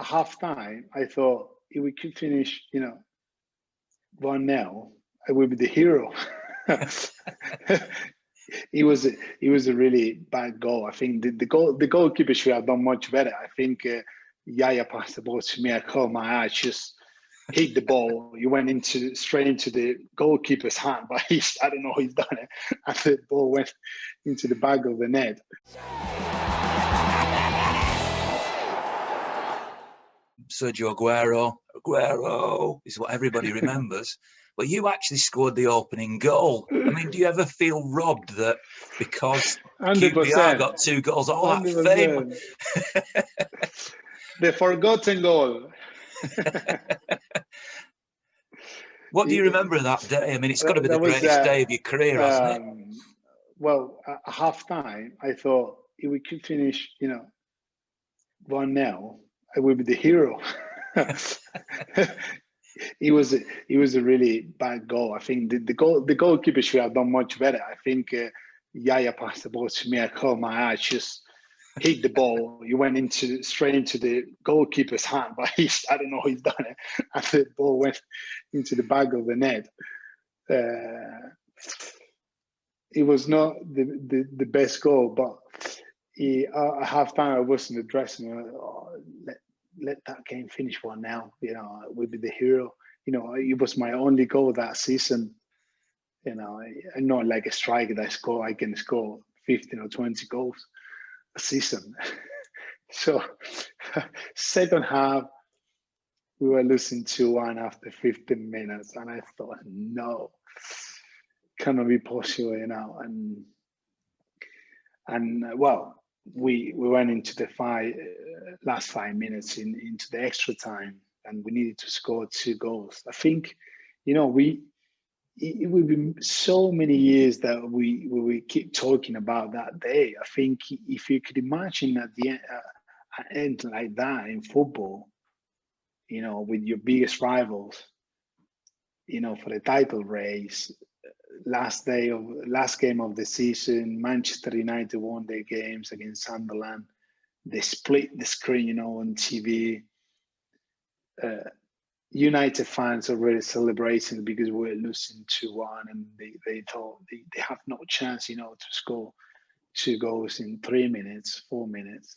at halftime, I thought if we could finish, 1-0, I would be the hero. It was a really bad goal. I think the goalkeeper should have done much better. I think Yaya passed the ball to me. I caught my eye, just hit the ball. You went straight into the goalkeeper's hand, but I don't know how he's done it. And the ball went into the back of the net. Sergio Aguero is what everybody remembers. But you actually scored the opening goal. I mean, do you ever feel robbed that because 100%. QPR got 2 goals, all 100%. That fame? The forgotten goal. What do you remember of that day? I mean, it's got to be the greatest day of your career, hasn't it? Well, at halftime, I thought if we could finish, 1-0, I would be the hero. It was a really bad goal. I think the goalkeeper should have done much better. I think Yaya passed the ball to me. I caught my eye, just hit the ball. You went straight into the goalkeeper's hand, but I don't know how he's done it. And the ball went into the back of the net. It was not the best goal, but at halftime I was in the dressing room. Let that game finish 1-0. We'll be the hero. It was my only goal that season. I'm not like a striker that I can score 15 or 20 goals a season. So second half, we were losing 2-1 after 15 minutes. And I thought, no, cannot be possible, And well, we went into the last 5 minutes into the extra time, and we needed to score 2 goals. I think, it will be so many years that we keep talking about that day. I think if you could imagine at the end like that in football, with your biggest rivals, for the title race, last game of the season, Manchester United won their games against Sunderland. They split the screen, on TV. United fans already celebrating because we're losing 2-1, and they thought they have no chance, to score 2 goals in 3 minutes, 4 minutes.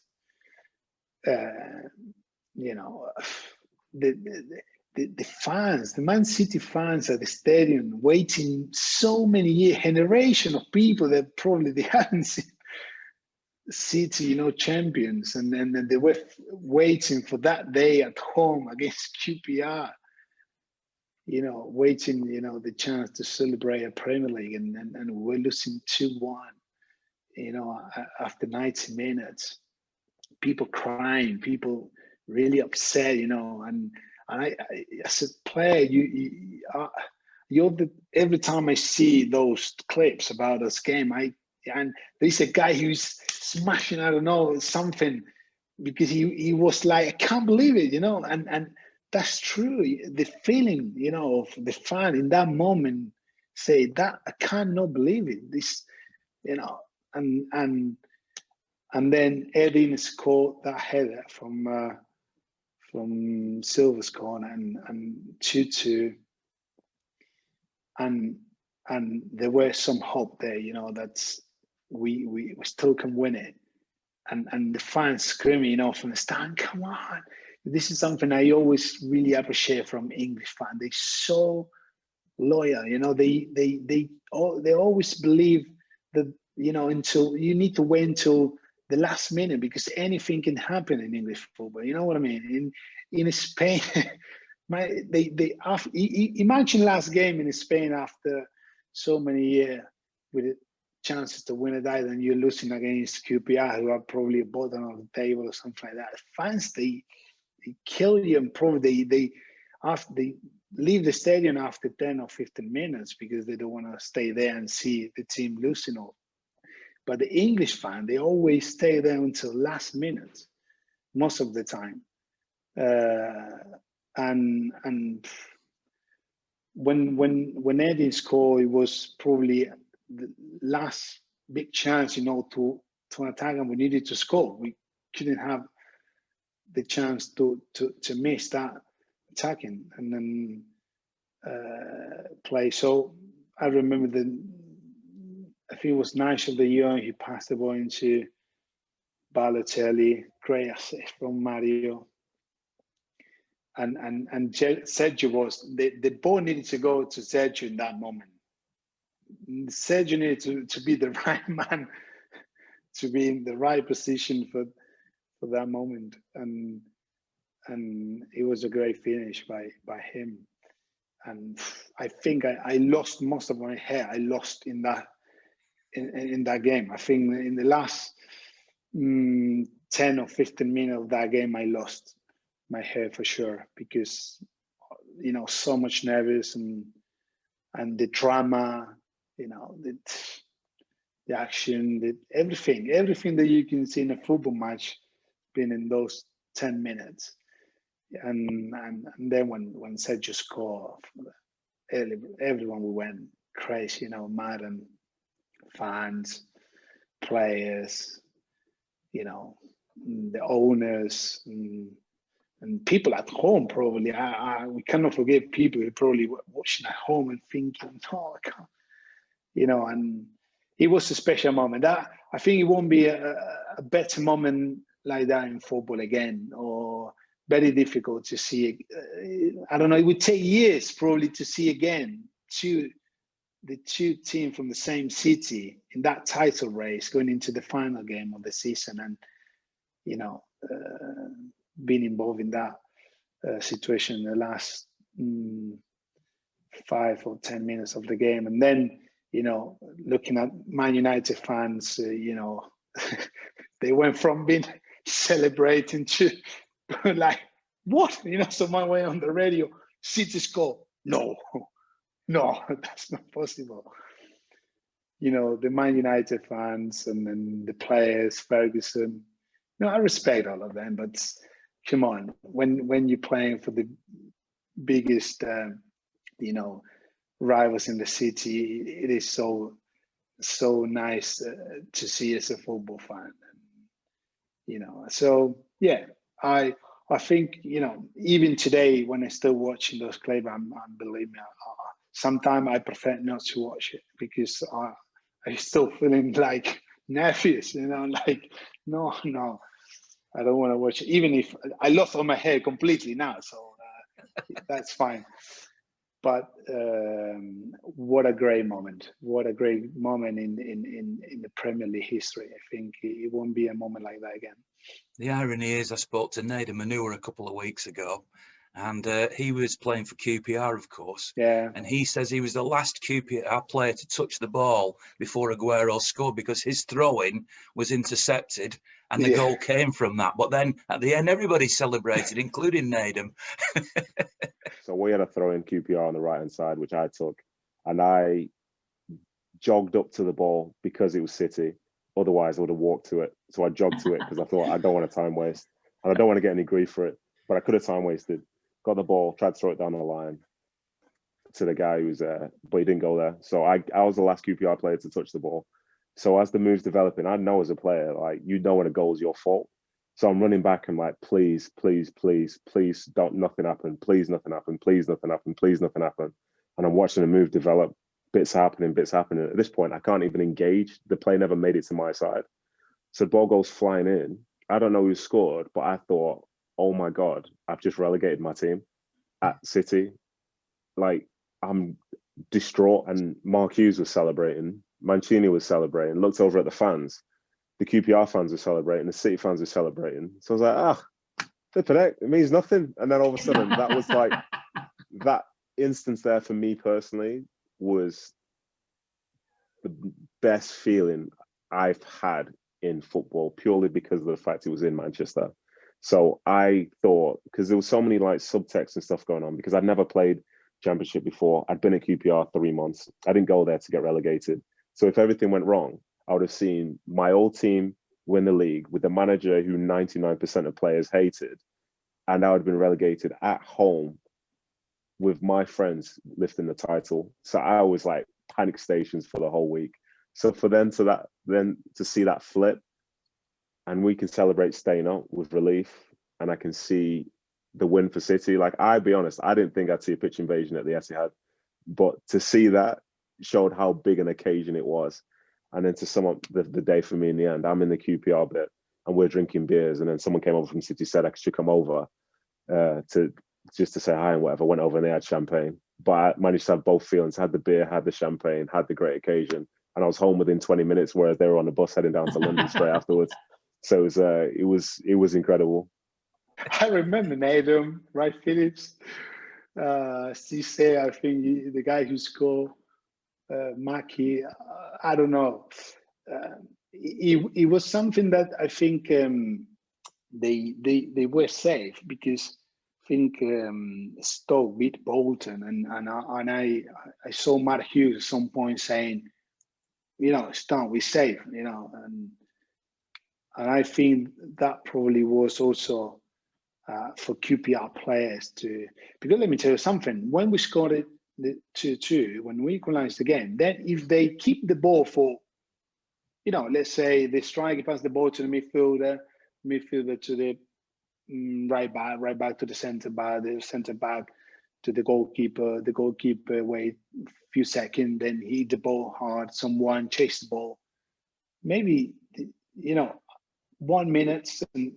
The fans, the Man City fans at the stadium, waiting so many years, generation of people that probably they hadn't seen City, champions, and then they were waiting for that day at home against QPR. Waiting, the chance to celebrate a Premier League, and we're losing 2-1. After 90 minutes, people crying, people really upset, and I as a player, every time I see those clips about this game, and there's a guy who's smashing, I don't know, something, because he was like, I can't believe it, and that's true. The feeling, of the fan in that moment, say that I cannot believe it. This, and then Edin scored that header from Silva's corner, and 2-2, and there were some hope there, that's we still can win it, and the fans screaming, from the stand, come on. This is something I always really appreciate from English fans. They're so loyal, they always believe that, until you need to wait until the last minute, because anything can happen in English football. You know what I mean? In Spain, imagine last game in Spain after so many years with the chances to win it, and you're losing against QPR, who are probably bottom of the table or something like that. Fans, they kill you, and probably they leave the stadium after 10 or 15 minutes because they don't want to stay there and see the team losing all. But the English fan, they always stay there until last minute, most of the time. And when Eddie scored, it was probably the last big chance, to attack, and we needed to score. We couldn't have the chance to miss that attacking and then play. So I remember I think it was nice of the year. He passed the ball into Balotelli, great assist from Mario. And Sergio was the ball needed to go to Sergio in that moment. Sergio needed to be the right man, to be in the right position for that moment, and it was a great finish by him. And I think I lost most of my hair. I lost in that game. I think in the last 10 or 15 minutes of that game, I lost my hair for sure, because so much nervous and the drama, the action, everything that you can see in a football match been in those 10 minutes. And then when Sergio scored, everyone went crazy, mad, and fans, players, the owners, and people at home probably. We cannot forget people who probably watching at home and thinking, "Oh, I can't," And it was a special moment. That I think it won't be a better moment like that in football again, or very difficult to see. I don't know. It would take years probably to see again the two teams from the same city in that title race going into the final game of the season, and being involved in that situation in the last 5 or 10 minutes of the game. And then looking at Man United fans, they went from being celebrating to like, what? Someone went on the radio, City score. No, that's not possible. The Man United fans and then the players, Ferguson. I respect all of them, but come on, when you're playing for the biggest, rivals in the city, it is so nice to see as a football fan. So yeah, I think even today when I still watching those clips, believe me, sometimes I prefer not to watch it, because I still feeling like nervous, like no, I don't want to watch it, even if I lost all my hair completely now, so that's fine. But what a great moment! What a great moment in the Premier League history. I think it won't be a moment like that again. The irony is, I spoke to Nader Manure a couple of weeks ago, and he was playing for QPR, of course. Yeah. And he says he was the last QPR player to touch the ball before Aguero scored, because his throw-in was intercepted and the goal came from that. But then at the end, everybody celebrated, including Nader. So we had a throw in QPR on the right-hand side, which I took, and I jogged up to the ball because it was City. Otherwise, I would have walked to it. So I jogged to it because I thought I don't want to time waste, and I don't want to get any grief for it. But I could have time wasted. Got the ball, tried to throw it down the line to the guy who was there, but he didn't go there. So I was the last QPR player to touch the ball. So as the move's developing, I know as a player, like, when a goal is your fault. So I'm running back and like, please, don't, nothing happen. Please, nothing happen. Please, nothing happen. Please, nothing happen. And I'm watching the move develop. Bits happening. At this point, I can't even engage. The play never made it to my side. So the ball goes flying in. I don't know who scored, but I thought, oh my God, I've just relegated my team at City. Like, I'm distraught. And Mark Hughes was celebrating. Mancini was celebrating. Looked over at the fans. The QPR fans were celebrating. The City fans were celebrating. So I was like, flip it, it means nothing. And then all of a sudden, that was like, that instance there for me personally was the best feeling I've had in football, purely because of the fact it was in Manchester. So I thought, because there was so many like subtext and stuff going on, because I'd never played Championship before. I'd been at QPR 3 months. I didn't go there to get relegated. So if everything went wrong, I would have seen my old team win the league with a manager who 99% of players hated, and I would have been relegated at home with my friends lifting the title. So I was like panic stations for the whole week. So for them to see that flip, and we can celebrate staying up with relief, and I can see the win for City. Like, I'll be honest, I didn't think I'd see a pitch invasion at the Etihad, but to see that showed how big an occasion it was. And then to sum up the day for me in the end, I'm in the QPR bit and we're drinking beers, and then someone came over from City, said I should come over to just to say hi and whatever. Went over and they had champagne, but I managed to have both feelings: had the beer, had the champagne, had the great occasion, and I was home within 20 minutes, whereas they were on the bus heading down to London straight afterwards. So it was incredible. I remember Adam, right, Phillips, Cisse, I think the guy who scored, Maki, I don't know. It was something that I think they were safe, because I think Stoke beat Bolton, and I saw Matt Hughes at some point saying, Stone, we're safe, and I think that probably was also for QPR players to, because let me tell you something, when we scored the 2-2, when we equalized the game, then if they keep the ball for, let's say the striker pass the ball to the midfielder to the right back to the centre back to the goalkeeper wait a few seconds, then hit the ball hard, someone chase the ball, maybe 1 minute and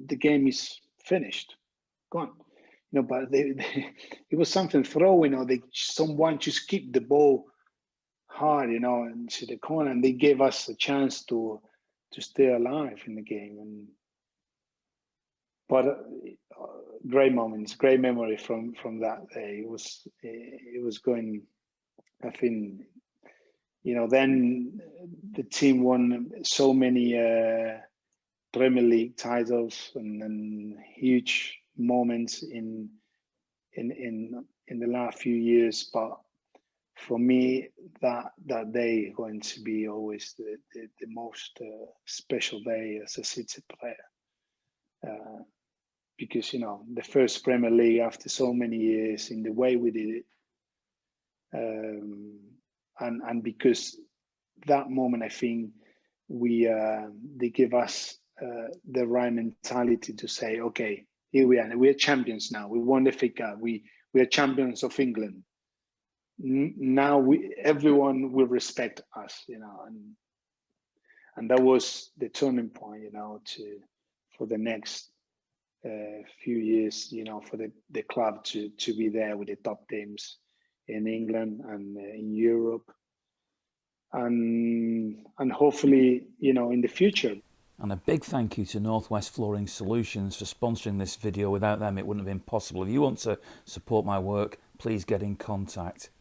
the game is finished, gone. But it was something throwing, or someone just keep the ball hard, into the corner, and they gave us a chance to stay alive in the game. But great moments, great memory from that day. It was going. I think, then the team won so many Premier League titles and huge moments in the last few years. But for me, that day is going to be always the most special day as a City player, because the first Premier League after so many years, in the way we did it, and because that moment, I think they give us the right mentality to say, okay, here we are. We're champions now. We won the FA Cup. We are champions of England. Now everyone will respect us, and that was the turning point, for the next few years, for the club to be there with the top teams in England and in Europe, and hopefully, in the future. And a big thank you to Northwest Flooring Solutions for sponsoring this video. Without them, it wouldn't have been possible. If you want to support my work, please get in contact.